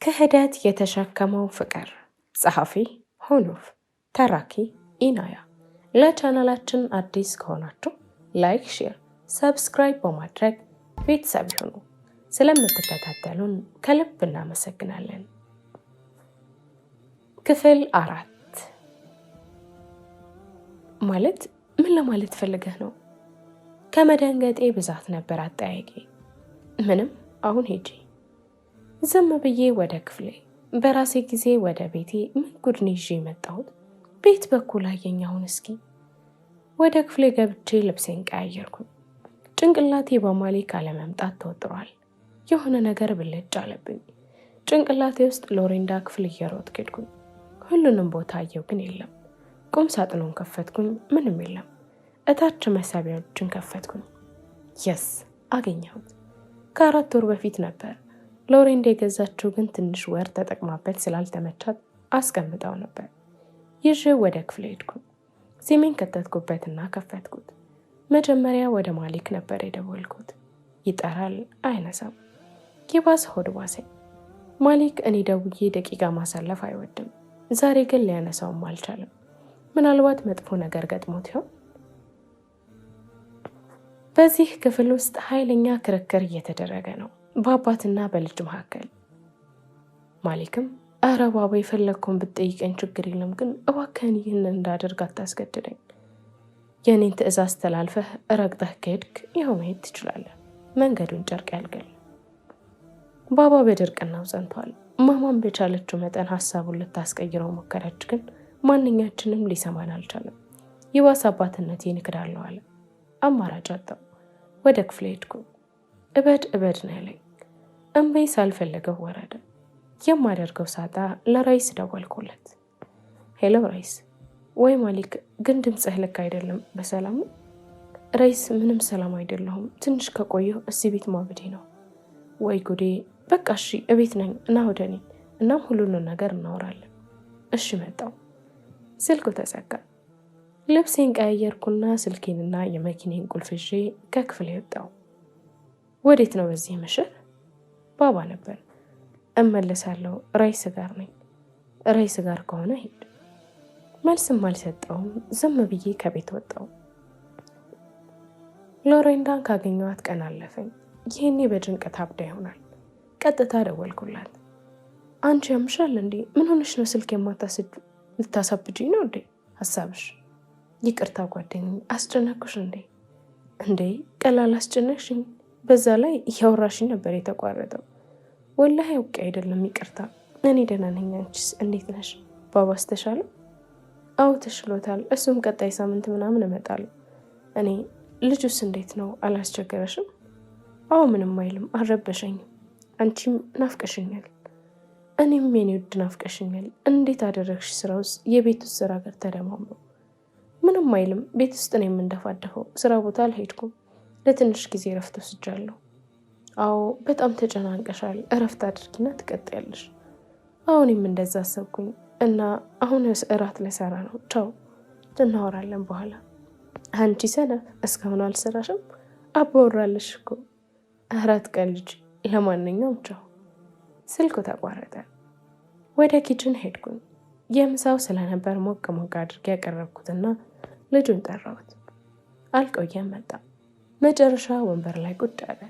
ክህደት የተሸከመው ፍቅር። ጸሐፊ ሆኖፍ፣ ተራኪ ኢናያ። ለቻናላችን አዲስ ከሆናችሁ ላይክ፣ ሼር፣ ሰብስክራይብ በማድረግ ቤተሰብ ይሁኑ። ስለምትከታተሉን ከልብ እናመሰግናለን። ክፍል 4። ማለት ምን ለማለት ፈልገህ ነው? ከመደንገጤ ብዛት ነበር አጠያቂ። ምንም፣ አሁን ሄጄ ዝም ብዬ ወደ ክፍሌ፣ በራሴ ጊዜ ወደ ቤቴ ምን ጉድ ነው ይዤ የመጣሁት? ቤት በኩል አየኝ። አሁን እስኪ ወደ ክፍሌ ገብቼ ልብሴን ቀያየርኩኝ። ጭንቅላቴ በማሌክ አለመምጣት ተወጥሯል። የሆነ ነገር ብልጭ አለብኝ። ጭንቅላቴ ውስጥ ሎሬንዳ ክፍል እየሮጥኩ ሄድኩኝ። ሁሉንም ቦታ አየው፣ ግን የለም። ቁም ሳጥኑን ከፈትኩኝ፣ ምንም የለም። እታች መሳቢያዎችን ከፈትኩኝ። የስ አገኘሁት። ከ4 ወር በፊት ነበር። ሎሬንዳ የገዛችው፣ ግን ትንሽ ወር ተጠቅማበት ስላልተመቻት አስቀምጠው ነበር። ይዤ ወደ ክፍል ሄድኩኝ። ሲሜን ከተትኩበትና ከፈትኩት። መጀመሪያ ወደ ማሌክ ነበር የደወልኩት። ይጠራል፣ አይነሳም። ይባስ ሆድ ባሰኝ። ማሌክ እኔ ደውዬ ደቂቃ ማሳለፍ አይወድም። ዛሬ ግን ሊያነሳውም አልቻለም። ምናልባት መጥፎ ነገር ገጥሞት ይሆን? በዚህ ክፍል ውስጥ ኃይለኛ ክርክር እየተደረገ ነው በአባትና በልጅ መካከል። ማሌክም ኧረ ባባ የፈለግከውን ብትጠይቀኝ ችግር የለም፣ ግን እባክህን ይህን እንዳደርግ አታስገድደኝ። የእኔን ትዕዛዝ ተላልፈህ ረግጠህ ከሄድክ ይኸው መሄድ ትችላለህ። መንገዱን ጨርቅ ያልገል። ባባ በድርቅናው ጸንቷል። ማማን በቻለችው መጠን ሀሳቡን ልታስቀይረው ሞከረች፣ ግን ማንኛችንም ሊሰማን አልቻለም። ይባስ አባትነቴን እክዳለሁ አለ። አማራጭ አጣው። ወደ ክፍሌ ሄድኩ። እበድ ነው ያለኝ። እንባዬ ሳልፈልገው ወረደ። የማደርገው ሳጣ ለራይስ ደወልኩለት። ሄሎ ራይስ። ወይ ማሊክ፣ ግን ድምፅህ ልክ አይደለም። በሰላም? ራይስ፣ ምንም ሰላም አይደለሁም። ትንሽ ከቆየሁ እዚህ ቤት ማበዴ ነው። ወይ ጉዴ። በቃ እሺ፣ እቤት ነኝ እና ወደ እኔ፣ እናም ሁሉንም ነገር እናወራለን። እሺ መጣው። ስልኩ ተዘጋ። ልብሴን ቀያየርኩና ስልኬንና የመኪኔን ቁልፍ ይዤ ከክፍል ወጣሁ። ወዴት ነው በዚህ ምሽት? ባባ ነበር። እመለሳለሁ፣ ራይስ ጋር ነኝ። ራይስ ጋር ከሆነ ሂድ። መልስም አልሰጠውም። ዝም ብዬ ከቤት ወጣሁ። ሎሬንዳን ካገኘኋት ቀን አለፈኝ። ይህኔ በጭንቀት አብዳ ይሆናል። ቀጥታ ደወልኩላት። አንቺ ያምሻል እንዴ? ምን ሆነሽ ነው ስልክ የማታስጁ? ልታሳብጂኝ ነው እንዴ ሀሳብሽ? ይቅርታ ጓደኛዬ፣ አስጨነቅኩሽ እንዴ? እንዴ ቀላል አስጨነቅሽኝ። በዛ ላይ እያወራሽኝ ነበር የተቋረጠው። ወላሂ አውቄ አይደለም፣ ይቅርታ። እኔ ደህና ነኝ። አንቺስ እንዴት ነሽ? ባባስ ተሻለ? አዎ ተሽሎታል። እሱም ቀጣይ ሳምንት ምናምን እመጣለሁ። እኔ ልጁስ እንዴት ነው? አላስቸገረሽም? አዎ ምንም አይልም፣ አልረበሸኝም። አንቺም ናፍቀሽኛል። እኔም የኔ ውድ ናፍቀሽኛል። እንዴት አደረግሽ? ስራውስ? የቤት ውስጥ ስራ ጋር ተደማምሮ? ምንም አይልም። ቤት ውስጥ ነው የምንደፋደፈው። ስራ ቦታ አልሄድኩም። ለትንሽ ጊዜ እረፍት ወስጃለሁ። አዎ በጣም ተጨናንቀሻል። እረፍት አድርጊና ትቀጥያለሽ። አሁንም እንደዛ አሰብኩኝ እና አሁን እራት ልሰራ ነው። ቻው፣ እናወራለን በኋላ። አንቺ ሰነፍ፣ እስካሁን አልሰራሽም? አባወራለሽ እኮ። እራት ቀልጅ። ለማንኛውም ቻው። ስልኩ ተቋረጠ። ወደ ኪችን ሄድኩኝ። የምሳው ስለነበር ሞቅ አድርጌ ያቀረብኩትና ልጁን ጠራሁት። አልቆየም፣ መጣ። መጨረሻ ወንበር ላይ ቁጭ አለ።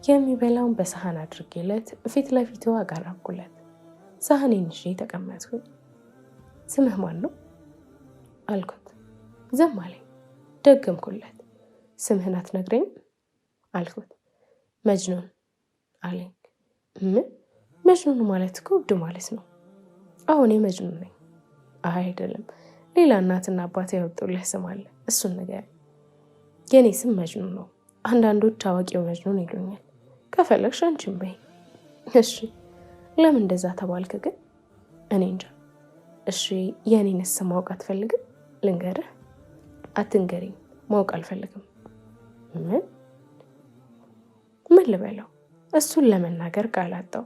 የሚበላውን በሰሃን አድርጌለት ፊት ለፊቱ አቀረብኩለት። ሳህኔን ይዤ ተቀመጥኩኝ። ስምህ ማን ነው አልኩት። ዝም አለኝ። ደገምኩለት። ስምህን አትነግረኝም አልኩት። መጅኑን አለኝ። ምን? መጅኑን ማለት እኮ እብድ ማለት ነው። አሁን መጅኑን ነኝ። አይደለም፣ ሌላ እናትና አባት ያወጡልህ ስም አለ፣ እሱን ነገር። የኔ ስም መጅኑን ነው። አንዳንዶች አዋቂው መጅኑን ይሉኛል። ከፈለግሽ አንቺም በይ። እሺ፣ ለምን እንደዛ ተባልክ ግን? እኔ እንጃ። እሺ፣ የኔን ስም ማወቅ አትፈልግም? ልንገርህ? አትንገሪኝ፣ ማወቅ አልፈልግም። ምን ልበለው? እሱን ለመናገር ቃል አጣሁ።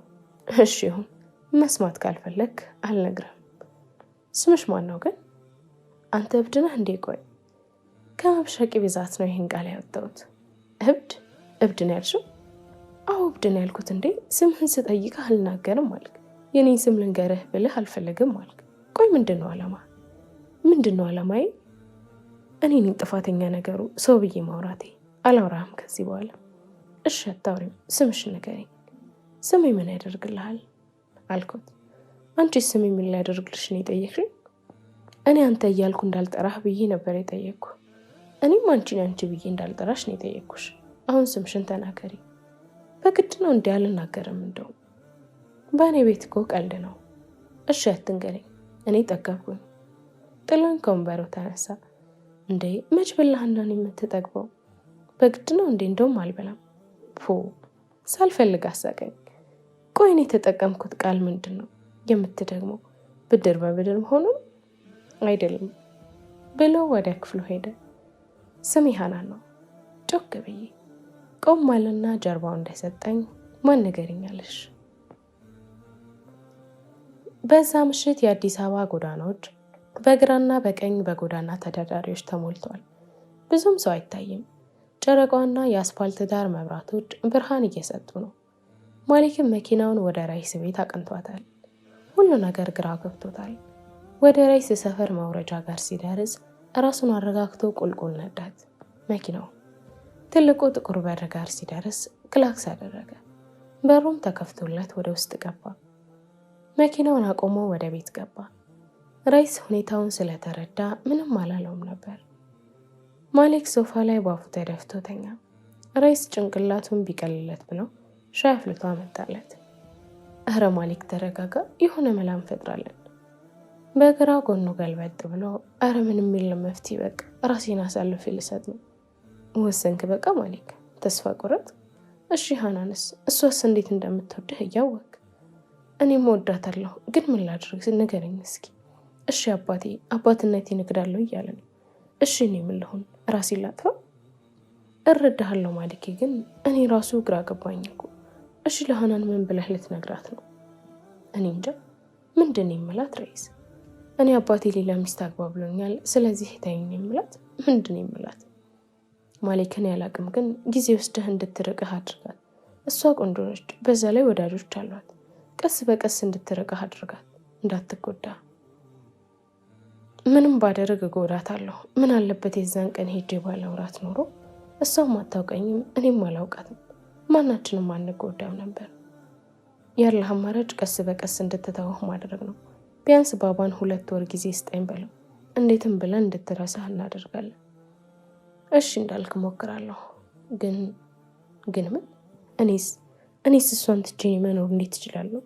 እሺ ይሁን፣ መስማት ካልፈለግ አልነግርህም። ስምሽ ማን ነው ግን? አንተ እብድ ነህ እንዴ? ቆይ ከመብሸቂ ብዛት ነው ይህን ቃል ያወጣሁት። እብድ ነው ያልሽው? አዎ እብድ ነው ያልኩት። እንዴ ስምህን ስጠይቅህ አልናገርም አልክ። የኔን ስም ልንገርህ ብልህ አልፈለግም አልክ። ቆይ ምንድነው አላማ? ምንድነው አላማዬ? እኔን ጥፋተኛ ነገሩ ሰው ብዬ ማውራቴ። አላውራህም ከዚህ በኋላ። እሺ አታውሪም፣ ስምሽን ንገሪኝ። ስሜ ምን ያደርግልሃል አልኩት። አንቺ ስሜ ምን ሊያደርግልሽ ነው የጠየቅሽኝ? እኔ አንተ እያልኩ እንዳልጠራህ ብዬ ነበር የጠየቅኩ። እኔም አንቺ ብዬ እንዳልጠራሽ ነው የጠየቅኩሽ። አሁን ስምሽን ተናገሪ። በግድ ነው እንዲ አልናገርም። እንደው በእኔ ቤት እኮ ቀልድ ነው። እሺ አትንገረኝ። እኔ ጠገብኩኝ። ጥሎኝ ከወንበሩ ተነሳ። እንዴ መች በላህና ነው የምትጠግበው? በግድ ነው እንዴ? እንደውም አልበላም። ሳልፈልግ አሳቀኝ። ቆይ እኔ የተጠቀምኩት ቃል ምንድን ነው የምትደግመው? ብድር በብድር መሆኑን አይደለም ብሎ ወደ ክፍሉ ሄደ። ስሜ ሀናን ነው። ጮክ ብዬ ቆም አለና ጀርባው እንደሰጠኝ ማን ንገሪኛለሽ? በዛ ምሽት የአዲስ አበባ ጎዳናዎች በግራና በቀኝ በጎዳና ተዳዳሪዎች ተሞልተዋል። ብዙም ሰው አይታይም። ጨረቃዋና የአስፋልት ዳር መብራቶች ብርሃን እየሰጡ ነው። ማሊክም መኪናውን ወደ ራይስ ቤት አቅንቷታል። ሁሉ ነገር ግራ ገብቶታል። ወደ ራይስ ሰፈር መውረጃ ጋር ሲደርስ ራሱን አረጋግቶ ቁልቁል ነዳት። መኪናው ትልቁ ጥቁር በር ጋር ሲደርስ ክላክስ አደረገ። በሩም ተከፍቶለት ወደ ውስጥ ገባ። መኪናውን አቆሞ ወደ ቤት ገባ። ራይስ ሁኔታውን ስለተረዳ ምንም አላለውም ነበር። ማሊክ ሶፋ ላይ ባፉ ተደፍቶ ተኛ። ራይስ ጭንቅላቱን ቢቀልለት ብለው ሻይ አፍልቶ አመጣለት። እረ ማሊክ ተረጋጋ፣ የሆነ መላ እንፈጥራለን። በግራ ጎኑ ገልበጥ ብሎ እረ ምንም የለም መፍትሄ፣ በቃ ራሴን አሳልፌ ልሰጥ ነው። ወሰንክ በቃ ማሊክ፣ ተስፋ ቁረጥ። እሺ ሀናንስ? እሷስ እንዴት እንደምትወድህ እያወቅ። እኔም ወዳታለሁ፣ ግን ምን ላድርግ ንገረኝ እስኪ። እሺ አባቴ አባትነቴን እክዳለሁ እያለ ነው። እሺ እኔ ምን ልሁን? ራሴን ላጥፋ? እረዳሃለሁ ማሊኬ፣ ግን እኔ ራሱ ግራ ገባኝ እኮ። እሺ ለሀናን ምን ብለህ ልትነግራት ነው? እኔ እንጃ ምንድን ነው የምላት ራይስ? እኔ አባቴ ሌላ ሚስት አግባ ብሎኛል፣ ስለዚህ ተይኝ የምላት ምንድን ነው የምላት? ማሊክን ያላቅም፣ ግን ጊዜ ወስደህ እንድትርቅህ አድርጋት። እሷ ቆንጆ ነች፣ በዛ ላይ ወዳጆች አሏት። ቀስ በቀስ እንድትርቅህ አድርጋት፣ እንዳትጎዳ። ምንም ባደረግ እጎዳታለሁ። ምን አለበት የዛን ቀን ሄጄ ባላውራት ኖሮ። እሷም አታውቀኝም፣ እኔም አላውቃትም። ማናችንም አንጎዳም ነበር። ያለህ አማራጭ ቀስ በቀስ እንድትተውህ ማድረግ ነው። ቢያንስ ባባን 2 ወር ጊዜ ስጠኝ በለው። እንዴትም ብለን እንድትረሳህ እናደርጋለን። እሺ እንዳልክ ሞክራለሁ። ግን ምን? እኔስ እሷን ትቼ መኖር እንዴት እችላለሁ?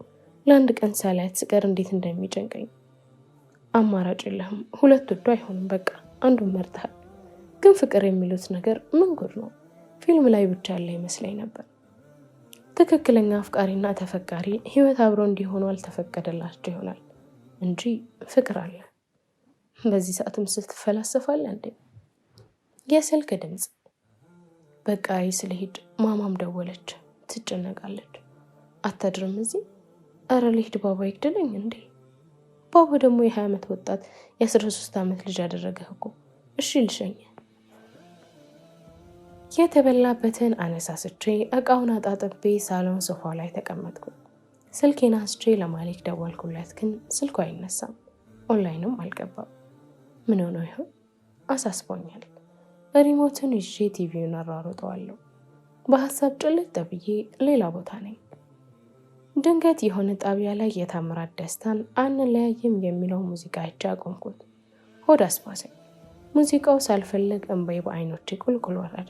ለአንድ ቀን ሳላያት ስቀር እንዴት እንደሚጨንቀኝ። አማራጭ የለህም። 2 ወዶ አይሆንም። በቃ አንዱን መርጠሃል። ግን ፍቅር የሚሉት ነገር ምን ጉድ ነው? ፊልም ላይ ብቻ ያለ ይመስለኝ ነበር። ትክክለኛ አፍቃሪና ተፈቃሪ ህይወት አብሮ እንዲሆኑ አልተፈቀደላቸው ይሆናል እንጂ ፍቅር አለ። በዚህ ሰዓትም ስትፈላሰፋለህ እንዴ? የስልክ ድምፅ። በቃ ስለሄድ ማማም ደወለች። ትጨነቃለች። አታድርም እዚህ? እረ ልሂድ፣ ባባ ይግደለኝ እንዴ? ባባ ደግሞ የ20 ዓመት ወጣት የ13 ዓመት ልጅ ያደረገህ እኮ። እሺ ልሸኝ። የተበላበትን አነሳስቼ እቃውን አጣጥቤ ሳሎን ሶፋ ላይ ተቀመጥኩ። ስልኬን አንስቼ ለማሊክ ደወልኩለት፣ ግን ስልኩ አይነሳም። ኦንላይንም አልገባም። ምን ሆኖ ይሆን? አሳስቦኛል። ሪሞትን ይዤ ቲቪውን አሯሩጠዋለሁ። በሀሳብ ጭልጥ ብዬ ሌላ ቦታ ነኝ። ድንገት የሆነ ጣቢያ ላይ የታምራት ደስታን አንለያይም የሚለው ሙዚቃ አይቼ አቆምኩት። ሆድ አስባሰኝ። ሙዚቃው ሳልፈልግ እንባዬ በአይኖቼ ቁልቁል ወረደ።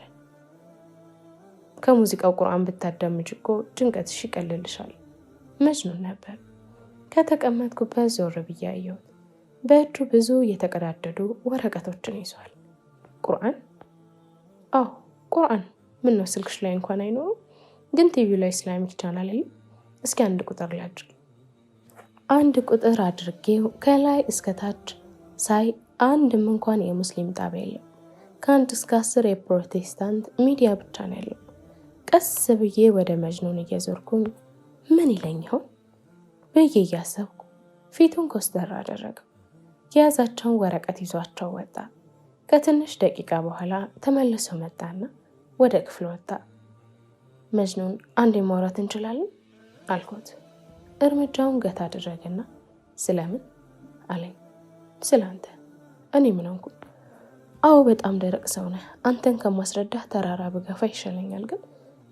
ከሙዚቃው ቁርአን ብታዳምጪ እኮ ጭንቀትሽ ይቀልልሻል። መጅኑን ነበር። ከተቀመጥኩበት ዞር ብዬ አየሁት። በእጁ ብዙ የተቀዳደዱ ወረቀቶችን ይዟል። ቁርአን? አዎ ቁርአን። ምን ነው ስልክሽ ላይ እንኳን አይኖርም? ግን ቲቪው ላይ ኢስላሚክ ቻናል የለም? እስኪ 1 ቁጥር ላድርግ። 1 ቁጥር አድርጌው ከላይ እስከ ታች ሳይ አንድም እንኳን የሙስሊም ጣቢያ የለም። ከ1 እስከ 10 የፕሮቴስታንት ሚዲያ ብቻ ነው ያለው። ቀስ ብዬ ወደ መጅኑን እየዞርኩኝ ምን ይለኝ ይሆን ብዬ እያሰብኩ ፊቱን ኮስተር አደረገው። የያዛቸውን ወረቀት ይዟቸው ወጣ። ከትንሽ ደቂቃ በኋላ ተመልሶ መጣና ወደ ክፍል ወጣ። መጅኑን አንዴ ማውራት እንችላለን አልኩት። እርምጃውን ገታ አደረገና ስለምን አለኝ። ስላንተ። እኔ ምን ሆንኩ? አዎ በጣም ደረቅ ሰው ነህ። አንተን ከማስረዳህ ተራራ ብገፋ ይሻለኛል። ግን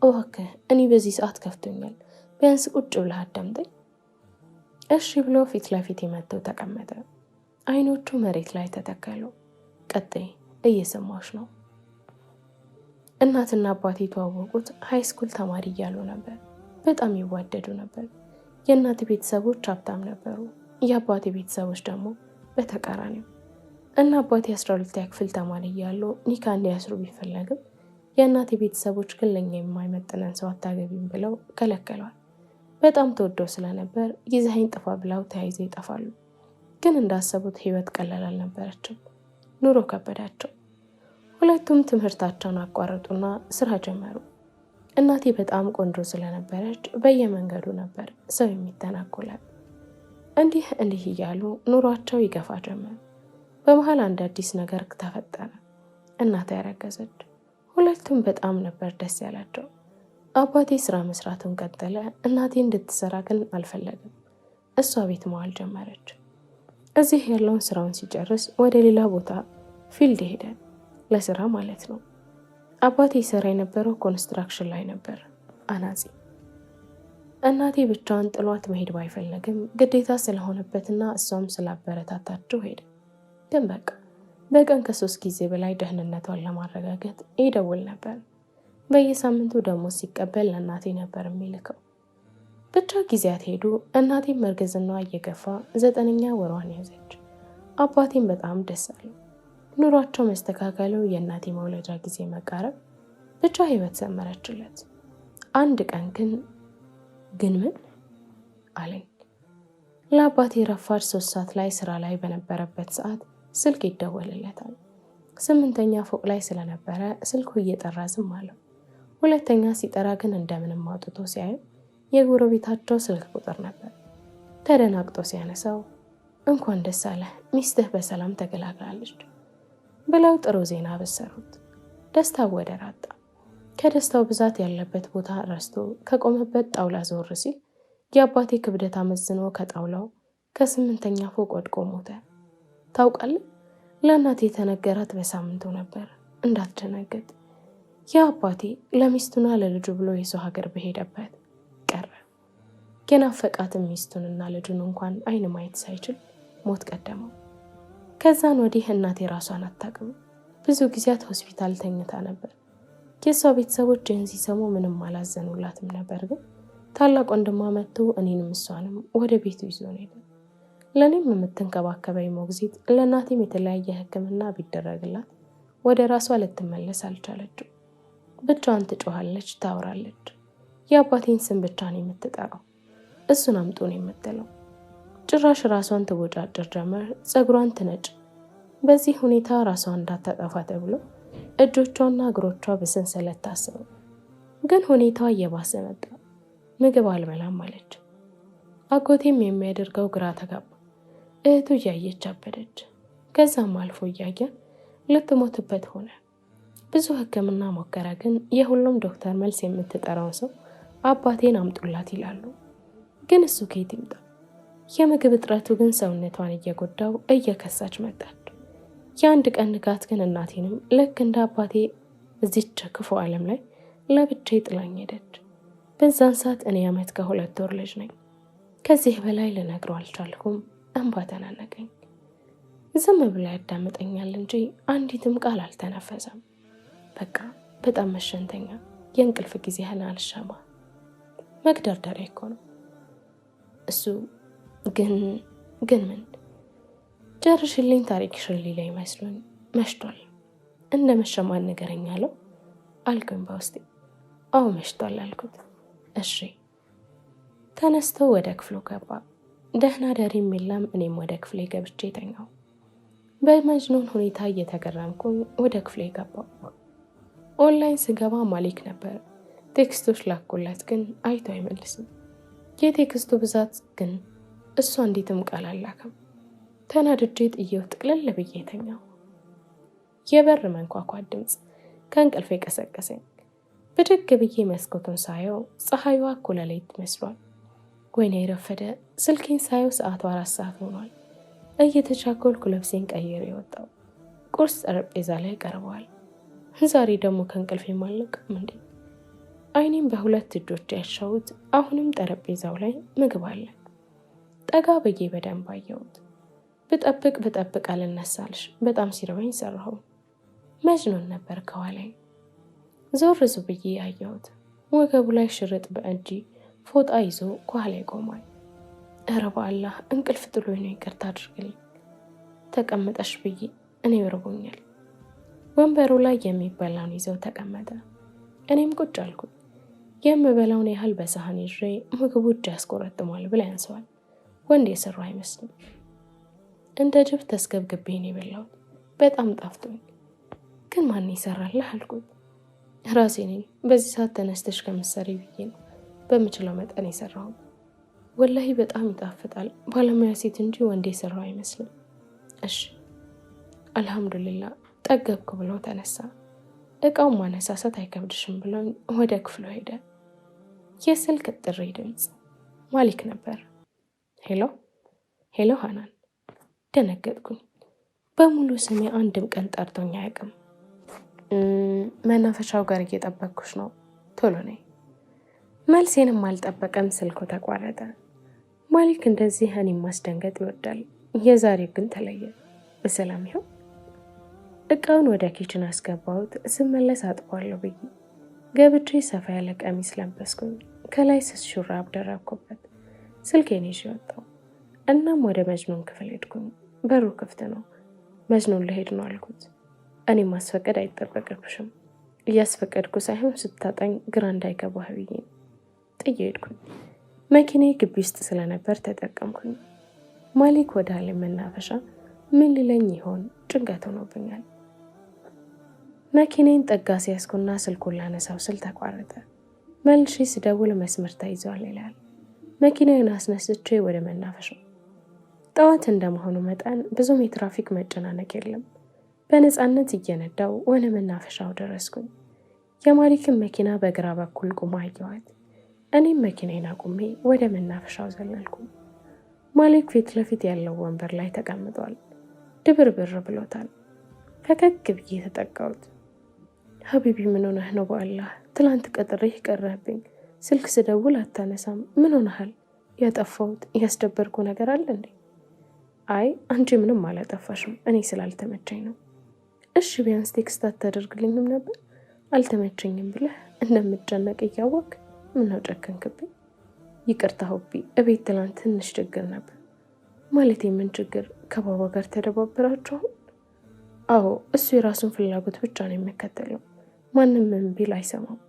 እባክህ እኔ በዚህ ሰዓት ከፍቶኛል። ቢያንስ ቁጭ ብለህ አዳምጠኝ። እሺ ብሎ ፊት ለፊት መጥቶ ተቀመጠ። አይኖቹ መሬት ላይ ተተከሉ። ቀጥይ፣ እየሰማሽ ነው። እናትና አባቴ የተዋወቁት ሃይስኩል ተማሪ እያሉ ነበር። በጣም ይዋደዱ ነበር። የእናቴ ቤተሰቦች ሀብታም ነበሩ። የአባቴ ቤተሰቦች ደግሞ በተቃራኒው። እና አባቴ 12ኛ ክፍል ተማሪ እያሉ ኒካ እንዲያስሩ ቢፈለግም የእናቴ ቤተሰቦች ግን ለኛ የማይመጥነን ሰው አታገቢም ብለው ከለከሏል። በጣም ተወደው ስለነበር ይዘኸኝ ጥፋ ብለው ተያይዘው ይጠፋሉ። ግን እንዳሰቡት ህይወት ቀላል አልነበረችም። ኑሮ ከበዳቸው። ሁለቱም ትምህርታቸውን አቋረጡና ስራ ጀመሩ። እናቴ በጣም ቆንጆ ስለነበረች በየመንገዱ ነበር ሰው የሚተናኮላት። እንዲህ እያሉ ኑሯቸው ይገፋ ጀመር። በመሃል አንድ አዲስ ነገር ተፈጠረ። እናቴ ያረገዘች። ሁለቱም በጣም ነበር ደስ ያላቸው። አባቴ ስራ መስራቱን ቀጠለ። እናቴ እንድትሰራ ግን አልፈለግም። እሷ ቤት መዋል ጀመረች። እዚህ ያለውን ስራውን ሲጨርስ ወደ ሌላ ቦታ ፊልድ ሄደ፣ ለስራ ማለት ነው። አባቴ ይሰራ የነበረው ኮንስትራክሽን ላይ ነበር፣ አናጺ። እናቴ ብቻዋን ጥሏት መሄድ ባይፈለግም ግዴታ ስለሆነበትና እሷም ስላበረታታችው ሄደ። ግን በቃ በቀን ከ3 ጊዜ በላይ ደህንነቷን ለማረጋገጥ ይደውል ነበር። በየሳምንቱ ደሞዝ ሲቀበል ለእናቴ ነበር የሚልከው። ብቻ ጊዜያት ሄዱ። እናቴም እርግዝናዋ እየገፋ 9ኛ ወሯን ያዘች። አባቴም በጣም ደስ አለው። ኑሯቸው መስተካከሉ፣ የእናቴ መውለጃ ጊዜ መቃረብ፣ ብቻ ህይወት ሰመረችለት። አንድ ቀን ግን ምን አለኝ። ለአባቴ ረፋድ 3 ሰዓት ላይ ስራ ላይ በነበረበት ሰዓት ስልክ ይደወልለታል። 8ኛ ፎቅ ላይ ስለነበረ ስልኩ እየጠራ ዝም አለው። 2ኛ ሲጠራ ግን እንደምንም አውጥቶ ሲያዩ የጎረቤታቸው ስልክ ቁጥር ነበር። ተደናግጦ ሲያነሳው እንኳን ደስ አለ ሚስትህ በሰላም ተገላግላለች ብለው ጥሩ ዜና በሰሩት። ደስታው ወደር አጣ። ከደስታው ብዛት ያለበት ቦታ ረስቶ ከቆመበት ጣውላ ዞር ሲል የአባቴ ክብደት አመዝኖ ከጣውላው ከ8ኛ ፎቅ ወድቆ ሞተ። ታውቃለህ፣ ለእናቴ የተነገራት በሳምንቱ ነበር። እንዳትደነግጥ። የአባቴ ለሚስቱና ለልጁ ብሎ የሰው ሀገር በሄደበት ቀረ። የናፈቃትን ሚስቱንና ልጁን እንኳን አይን ማየት ሳይችል ሞት ቀደመው። ከዛን ወዲህ እናቴ ራሷን አታውቅም። ብዙ ጊዜያት ሆስፒታል ተኝታ ነበር። የሷ ቤተሰቦች ይህን ሲሰሙ ምንም አላዘኑላትም ነበር። ግን ታላቅ ወንድሟ መጥቶ እኔንም እሷንም ወደ ቤቱ ይዞን ሄደ። ለእኔም የምትንከባከበኝ ሞግዚት ለእናቴም የተለያየ ሕክምና ቢደረግላት ወደ ራሷ ልትመለስ አልቻለችው። ብቻዋን ትጮኻለች፣ ታወራለች። የአባቴን ስም ብቻ ነው የምትጠራው። እሱን አምጡ ነው የምትለው። ጭራሽ ራሷን ትቦጫጭር ጀመር፣ ፀጉሯን ትነጭ። በዚህ ሁኔታ ራሷን እንዳታጠፋ ተብሎ እጆቿና እግሮቿ በሰንሰለት ታስሩ። ግን ሁኔታዋ እየባሰ መጣ። ምግብ አልበላም አለች። አጎቴም የሚያደርገው ግራ ተጋባ። እህቱ እያየች አበደች። ከዛም አልፎ እያየ ልትሞትበት ሆነ። ብዙ ሕክምና ሞከረ። ግን የሁሉም ዶክተር መልስ የምትጠራውን ሰው አባቴን አምጡላት ይላሉ። ግን እሱ ከየት ይምጣ? የምግብ እጥረቱ ግን ሰውነቷን እየጎዳው እየከሳች መጣች። የአንድ ቀን ንጋት ግን እናቴንም ልክ እንደ አባቴ እዚች ክፉ ዓለም ላይ ለብቻዬ ጥላኝ ሄደች። በዛን ሰዓት እኔ ዓመት ከ2 ወር ልጅ ነኝ። ከዚህ በላይ ልነግረው አልቻልኩም። እንባ ተናነቀኝ። ዝም ብላ ያዳምጠኛል እንጂ አንዲትም ቃል አልተነፈሰም። በቃ በጣም መሸንተኛ፣ የእንቅልፍ ጊዜህን አልሻማ። መግደርደሪያ እኮ ነው እሱ። ግን ምን ጨርሽልኝ፣ ታሪክሽን ሊለኝ መስሎኝ መሽቷል። እንደ መሸማን ንገረኝ አለው። አልኩኝ በውስጤ። አዎ መሽቷል አልኩት። እሺ። ተነስተው ወደ ክፍሉ ገባ። ደህና ደሪም የለም። እኔም ወደ ክፍሌ ገብቼ ተኛው። በመጅኑን ሁኔታ እየተገረምኩኝ ወደ ክፍሌ ገባው። ኦንላይን ስገባ ማሊክ ነበር። ቴክስቶች ላኩለት፣ ግን አይቶ አይመልስም። የቴክስቱ ብዛት ግን እሱ አንዲትም ቃል አላከም። ተናድጄ ጥዬው ጥቅልል ብዬ ተኛው። የበር መንኳኳት ድምፅ ከእንቅልፌ ቀሰቀሰኝ። ብድግ ብዬ መስኮቱን ሳየው ፀሐይዋ እኩለ ሌሊት መስሏል። ወይኔ ረፈደ። ስልኬን ሳየው ሰዓቱ 4 ሰዓት ሆኗል። እየተቻኮልኩ ልብሴን ቀይሬ የወጣው ቁርስ ጠረጴዛ ላይ ቀርበዋል። ዛሬ ደግሞ ከእንቅልፍ የማለቅም እንዴ? አይኔም በሁለት እጆች ያሻውት። አሁንም ጠረጴዛው ላይ ምግብ አለ። ጠጋ ብዬ በደንብ አየሁት። ብጠብቅ አልነሳልሽ። በጣም ሲርበኝ ሰራሁ። መጅኑን ነበር ከኋላዬ። ዞር ብዬ ያየሁት ወገቡ ላይ ሽርጥ በእጅ ፎጣ ይዞ ከኋላ ይቆማል። ኧረ በአላህ እንቅልፍ ጥሎኝ ነው፣ ይቅርታ አድርግልኝ። ተቀመጠሽ ብዬ እኔ እርቦኛል። ወንበሩ ላይ የሚበላውን ይዘው ተቀመጠ። እኔም ቁጭ አልኩኝ። የምበላውን ያህል በሳህን ይዤ ምግቡ እጅ ያስቆረጥሟል ብላ ያንሰዋል። ወንድ የሰራው አይመስልም። እንደ ጅብ ተስገብግቤ ነው የበላሁት። በጣም ጣፍጦኝ። ግን ማን ይሰራልህ አልኩት። ራሴ ነኝ። በዚህ ሰዓት ተነስተሽ ከምትሰሪ ብዬ ነው በምችለው መጠን የሰራሁት። ወላሂ በጣም ይጣፍጣል። ባለሙያ ሴት እንጂ ወንድ የሰራው አይመስልም። እሺ አልሐምዱሊላህ ጠገብኩ ብሎ ተነሳ። እቃውን ማነሳሳት አይከብድሽም ብሎኝ ወደ ክፍሉ ሄደ። የስልክ ጥሪ ድምፅ ማሊክ ነበር። ሄሎ ሃናን። ደነገጥኩኝ። በሙሉ ስሜ አንድም ቀን ጠርቶኝ አያውቅም። መናፈሻው ጋር እየጠበቅኩሽ ነው፣ ቶሎ ነይ። መልሴንም አልጠበቀም። ስልኩ ተቋረጠ። ማሊክ እንደዚህ እኔን ማስደንገጥ ይወዳል። የዛሬው ግን ተለየ። በሰላም ይሁን። እቃውን ወደ ኪችን አስገባሁት። ስመለስ አጥቧለሁ ብዬ ገብቼ ሰፋ ያለ ቀሚስ ለበስኩኝ። ከላይ ስስ ሹራብ ደረብኩበት። ስልኬን ይዤ ወጣሁ። እናም ወደ መጅኑን ክፍል ሄድኩኝ። በሩ ክፍት ነው። መጅኑን ልሄድ ነው አልኩት። እኔ ማስፈቀድ አይጠበቅብሽም። እያስፈቀድኩ ሳይሆን ስታጣኝ ግራ እንዳይገባህ ብዬ ጥዬ ሄድኩኝ። መኪናዬ ግቢ ውስጥ ስለነበር ተጠቀምኩኝ። ማሊክ ወደ አለ መናፈሻ ምን ሊለኝ ይሆን? ጭንቀት ሆኖብኛል። መኪናዬን ጠጋ ሲያስኩና ስልኩን ላነሳው ስል ተቋረጠ። መልሼ ስደውል መስመር ተይዟል ይላል። መኪናዬን አስነስቼ ወደ መናፈሻው። ጠዋት እንደመሆኑ መጠን ብዙም የትራፊክ መጨናነቅ የለም። በነፃነት እየነዳው ወደ መናፈሻው ደረስኩኝ። የማሊክን መኪና በግራ በኩል ቁማ አየኋት። እኔም መኪናዬን አቁሜ ወደ መናፈሻው ዘለልኩ። ማሊክ ፊት ለፊት ያለው ወንበር ላይ ተቀምጧል። ድብርብር ብሎታል። ፈገግ ብዬ ተጠጋሁት። ሀቢቢ ምን ሆነህ ነው? በአላህ ትላንት ቀጥሬህ ቀረህብኝ። ስልክ ስደውል አታነሳም። ምን ሆነሃል? ያጠፋሁት ያስደበርኩ ነገር አለ እንዴ? አይ አንቺ ምንም አላጠፋሽም፣ እኔ ስላልተመቸኝ ነው። እሺ ቢያንስ ቴክስት አታደርግልኝም ነበር? አልተመቸኝም ብለህ እንደምትጨነቅ እያወቅ ምነው ጨከንክብኝ? ይቅርታ ሆቢ፣ እቤት ትላንት ትንሽ ችግር ነበር። ማለት የምን ችግር? ከባባ ጋር ተደባብራችሁ? አዎ እሱ የራሱን ፍላጎት ብቻ ነው የሚከተለው። ማንም ምን ቢል አይሰማም።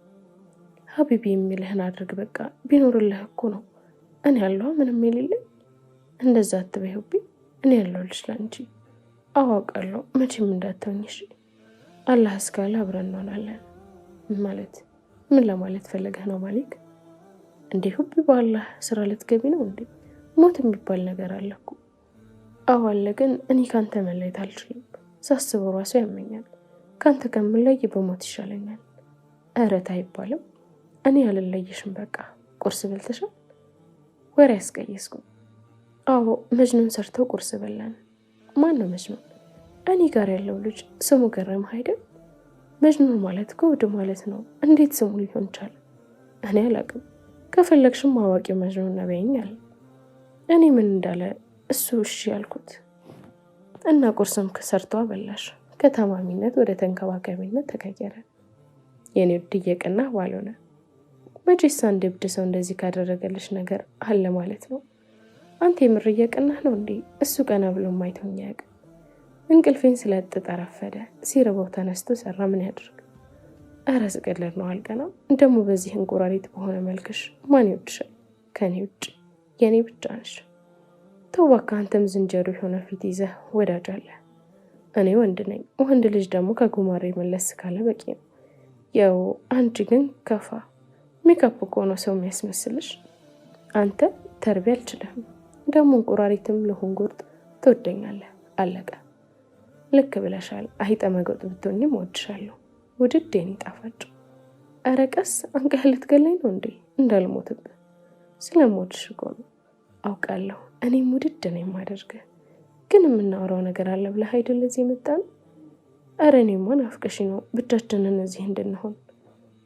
ሀቢቢ የሚልህን አድርግ በቃ። ቢኖርልህ እኮ ነው እኔ ያለሁ ምንም የሌለኝ። እንደዛ አትበይ ሆቢ፣ እኔ ያለሁልሽ ላንቺ። አዋቃለሁ መቼም እንዳትሆኝሽ። አላህ እስካለ አብረን እንሆናለን። ማለት ምን ለማለት ፈልገህ ነው ማሊክ? እንዴ ሆቢ፣ በአላህ ስራ ልትገቢ ነው እንዴ? ሞት የሚባል ነገር አለ እኮ። አዎ አለ፣ ግን እኔ ካንተ መለየት አልችልም። ሳስበው ራሱ ያመኛል። ካንተ ከምለይ በሞት ይሻለኛል። እረት አይባልም። እኔ አልለይሽም። በቃ ቁርስ በልተሻል? ወሬ ያስቀየስኩ። አዎ መጅኑን ሰርተው ቁርስ በላን። ማን ነው መጅኑን? እኔ ጋር ያለው ልጅ ስሙ ገረመህ አይደል? መጅኑን ማለት ከውድ ማለት ነው። እንዴት ስሙ ሊሆን ቻለ? እኔ አላቅም። ከፈለግሽም አዋቂው መጅኑን ነበይኝ አለ። እኔ ምን እንዳለ እሱ እሺ ያልኩት እና ቁርስም ሰርቶ አበላሽ። ከታማሚነት ወደ ተንከባካቢነት ተቀየረ። የኔ ውድ እየቀናህ ባልሆነ መቼስ አንድ እብድ ሰው እንደዚህ ካደረገልሽ ነገር አለ ማለት ነው። አንተ የምር እየቀናህ ነው እንዴ? እሱ ቀና ብሎ ማይተኛ ያውቅ። እንቅልፌን ስለጥጥ ረፈደ። ሲርበው ተነስቶ ሰራ። ምን ያድርግ? ኧረ ስቀልድ ነው። አልቀናም ደግሞ በዚህ እንቁራሪት በሆነ መልክሽ ማን ይወድሻል? ከኔ ውጭ የኔ ብቻ ነሽ። ተው በቃ። አንተም ዝንጀሮ የሆነ ፊት ይዘህ ወዳጅ አለ። እኔ ወንድ ነኝ። ወንድ ልጅ ደግሞ ከጉማሬ መለስ ካለ በቂ ነው። ያው አንቺ ግን ከፋ። ሜካፕ እኮ ነው ሰው የሚያስመስልሽ። አንተ ተርቢ አልችልም። ደግሞ እንቁራሪትም ልሁን ጉርጥ ትወደኛለህ። አለቀ። ልክ ብለሻል። አይጠ መጎጥ ብትሆኝም እወድሻለሁ። ውድድ የኔ ጣፋጭ። ኧረ ቀስ፣ አንቀህ ልትገለኝ ነው እንዴ? እንዳልሞትብህ። ስለምወድሽ እኮ ነው። አውቃለሁ እኔም ውድድ ነው የማደርግህ። ግን የምናወራው ነገር አለ ብለህ አይደል እዚህ የመጣን? ኧረ እኔማ ናፍቀሽ ነው ብቻችንን እዚህ እንድንሆን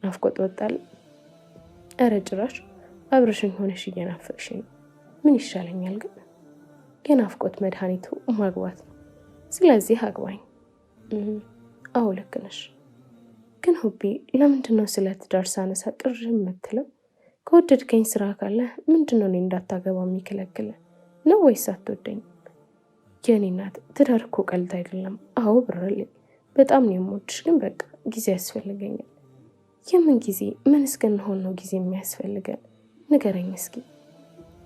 ናፍቆት ወጣል። ኧረ ጭራሽ አብረሽኝ ሆነሽ እየናፈቅሽ ነው። ምን ይሻለኛል ግን? የናፍቆት መድኃኒቱ ማግባት ነው። ስለዚህ አግባኝ። አዎ ልክ ነሽ። ግን ሁቤ ለምንድን ነው ስለ ትዳር ሳነሳ ቅር የምትለው? ከወደድከኝ ስራ ካለ ምንድን ነው እኔ እንዳታገባ የሚከለክለ ነው? ወይስ አትወደኝ? የኔ እናት ትዳር እኮ ቀልድ አይደለም። አዎ ብርልኝ በጣም ነው የምወድሽ፣ ግን በቃ ጊዜ ያስፈልገኛል። የምን ጊዜ? ምን እስክንሆን ነው ጊዜ የሚያስፈልገን? ንገረኝ እስኪ።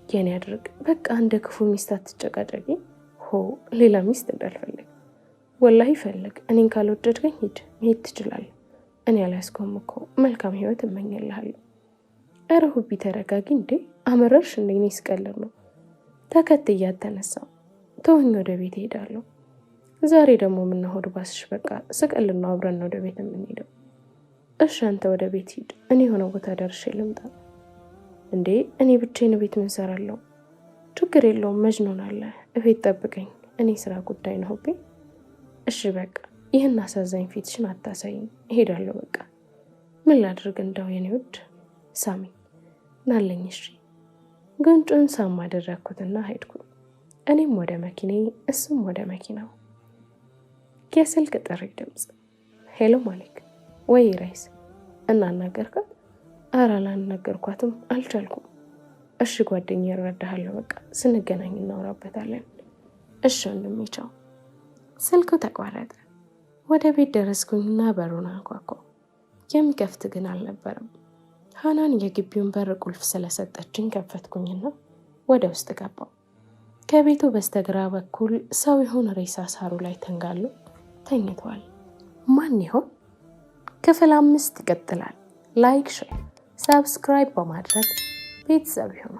የኔ አድርግ በቃ እንደ ክፉ ሚስት አትጨቃጨቂ። ሆ ሌላ ሚስት እንዳልፈልግ ወላሂ ፈልግ። እኔን ካልወደድከኝ ሂድ፣ መሄድ ትችላለህ። እኔ አላስቆም እኮ መልካም ህይወት እመኝልሃለሁ። ኧረ ሁቢ ተረጋጊ እንዴ! አመረርሽ እንዴ? እኔ ስቀልድ ነው። ተከትያት ተነሳው። ተወኝ፣ ወደ ቤት እሄዳለሁ። ዛሬ ደግሞ የምናሆድ ባስሽ። በቃ ስቀልና አብረን ወደ ቤት የምንሄደው። እሺ አንተ ወደ ቤት ሂድ፣ እኔ የሆነ ቦታ ደርሼ ልምጣ። እንዴ እኔ ብቻዬን ቤት ምን እሰራለሁ? ችግር የለውም መጅኑን አለ እቤት ጠብቀኝ። እኔ ስራ ጉዳይ ነው ሁቤ። እሺ በቃ ይህን አሳዛኝ ፊትሽን አታሳይኝ። እሄዳለሁ በቃ። ምን ላድርግ እንዳው የኔ ውድ ሳሚ ናለኝ። እሺ ጉንጩን ሳም አደረግኩትና ሄድኩ። እኔም ወደ መኪናዬ፣ እሱም ወደ መኪናው። የስልክ ጥሪ ድምፅ። ሄሎ ማሊክ። ወይ ራይስ እናናገርካት? ኧረ አላናገርኳትም፣ አልቻልኩም። እሺ ጓደኛዬ እረዳሃለሁ፣ በቃ ስንገናኝ እናወራበታለን። እሺ ወንድሜ ቻው። ስልኩ ተቋረጠ። ወደ ቤት ደረስኩኝና በሩን አንኳኳሁ። የሚከፍት ግን አልነበረም። ሀናን የግቢውን በር ቁልፍ ስለሰጠችኝ ከፈትኩኝና ወደ ውስጥ ገባሁ። ከቤቱ በስተግራ በኩል ሰው ይሆን ሬሳ ሳሩ ላይ ተንጋሎ ተኝቷል። ማን ይሆን? ክፍል 5 ይቀጥላል። ላይክ፣ ሼር፣ ሰብስክራይብ በማድረግ ቤተሰብ ይሁኑ።